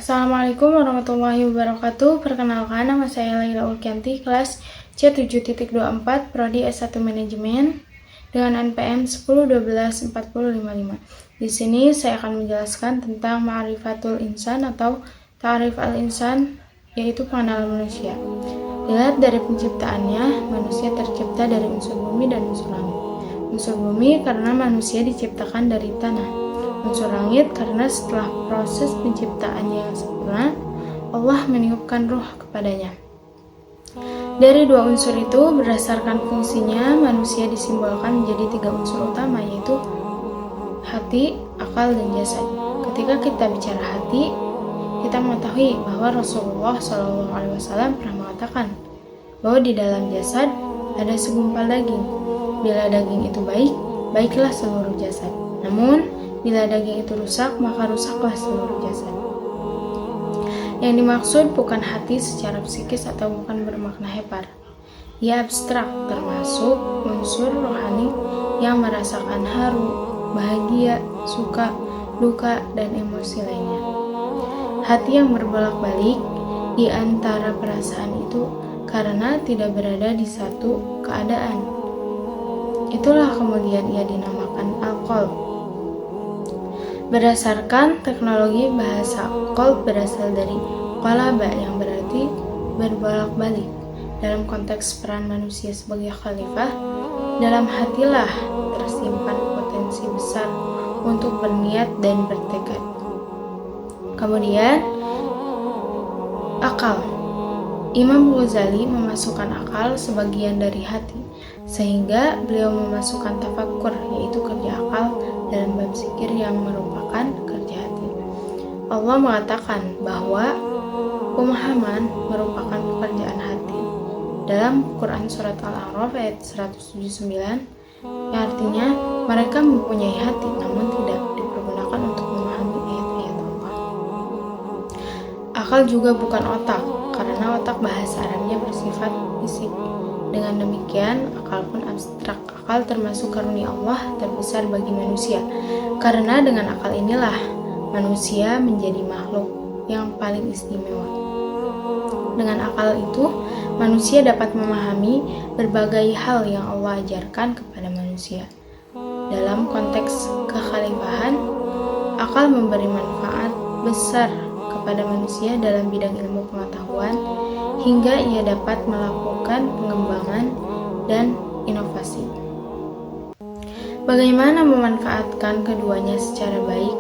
Assalamualaikum warahmatullahi wabarakatuh. Perkenalkan, nama saya Laila Ulkianti, kelas C7.24, Prodi S1 Manajemen dengan NPM 10124055. Di sini saya akan menjelaskan tentang Ma'rifatul Insan atau Ta'rif al-Insan, yaitu pengenalan manusia. Dilihat dari penciptaannya, manusia tercipta dari unsur bumi dan unsur langit. Unsur bumi karena manusia diciptakan dari tanah. Unsur langit karena setelah proses penciptaannya yang sempurna, Allah meniupkan ruh kepadanya. Dari dua unsur itu, berdasarkan fungsinya, manusia disimbolkan menjadi tiga unsur utama, yaitu hati, akal, dan jasad. Ketika kita bicara hati, kita mengetahui bahwa Rasulullah SAW pernah mengatakan bahwa di dalam jasad ada segumpal daging. Bila daging itu baik, baiklah seluruh jasad. Namun, bila daging itu rusak, maka rusaklah seluruh jasad. Yang dimaksud bukan hati secara psikis atau bukan bermakna hepar. Ia abstrak, termasuk unsur rohani yang merasakan haru, bahagia, suka, duka, dan emosi lainnya. Hati yang berbolak-balik di antara perasaan itu karena tidak berada di satu keadaan. Itulah kemudian ia dinamakan al-qalb. Berdasarkan teknologi bahasa, qalb berasal dari qalaba yang berarti berbolak-balik. Dalam konteks peran manusia sebagai khalifah, dalam hatilah tersimpan potensi besar untuk berniat dan bertekad. Kemudian, akal. Imam Ghazali memasukkan akal sebagian dari hati, sehingga beliau memasukkan tafakkur, yaitu kerja akal, dalam bab zikir yang merupakan kerja hati. Allah mengatakan bahwa pemahaman merupakan pekerjaan hati dalam Quran Surat Al-A'raf ayat 179, yang artinya mereka mempunyai hati namun tidak dipergunakan untuk memahami ayat-ayat Allah. Akal juga bukan otak, karena otak bahasa Arabnya bersifat fisik. Dengan demikian, akal pun abstrak. Akal termasuk karunia Allah terbesar bagi manusia, karena dengan akal inilah manusia menjadi makhluk yang paling istimewa. Dengan akal itu, manusia dapat memahami berbagai hal yang Allah ajarkan kepada manusia. Dalam konteks kekhalifahan, akal memberi manfaat besar kepada manusia dalam bidang ilmu pengetahuan, hingga ia dapat melakukan pengembangan dan inovasi. Bagaimana memanfaatkan keduanya secara baik?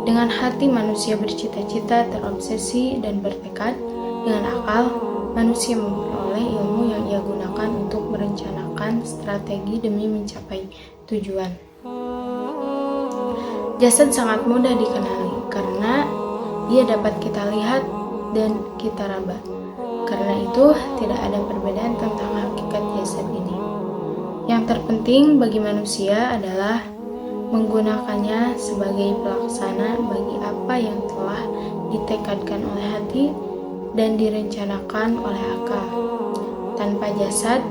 Dengan hati manusia bercita-cita, terobsesi, dan bertekad. Dengan akal, manusia memperoleh ilmu yang ia gunakan untuk merencanakan strategi demi mencapai tujuan. Jasad sangat mudah dikenali karena ia dapat kita lihat dan kita raba. Karena itu, tidak ada perbedaan tentang hakikat jasad ini. Yang terpenting bagi manusia adalah menggunakannya sebagai pelaksana bagi apa yang telah ditekadkan oleh hati dan direncanakan oleh akal. Tanpa jasad,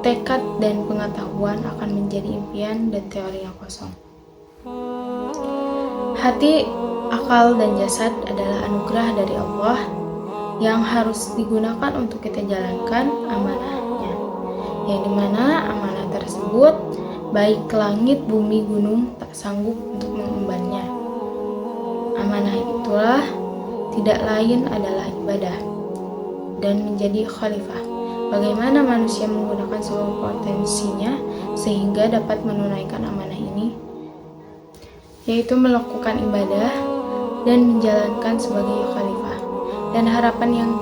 tekad dan pengetahuan akan menjadi impian dan teori yang kosong. Hati, akal, dan jasad adalah anugerah dari Allah yang harus digunakan untuk kita jalankan amanahnya, yang dimana amanah tersebut baik langit, bumi, gunung tak sanggup untuk mengembannya. Amanah itulah tidak lain adalah ibadah dan menjadi khalifah. Bagaimana manusia menggunakan seluruh potensinya sehingga dapat menunaikan amanah ini, yaitu melakukan ibadah dan menjalankan sebagai khalifah. Dan harapan yang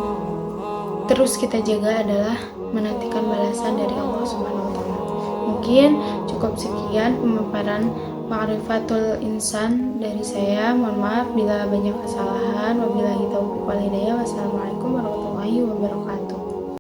terus kita jaga adalah menantikan balasan dari Allah Subhanahu wa Ta'ala. Mungkin cukup sekian pemaparan Ma'rifatul Insan dari saya. Mohon maaf bila banyak kesalahan. Wabillahi taufiq wal hidayah. Wassalamualaikum warahmatullahi wabarakatuh.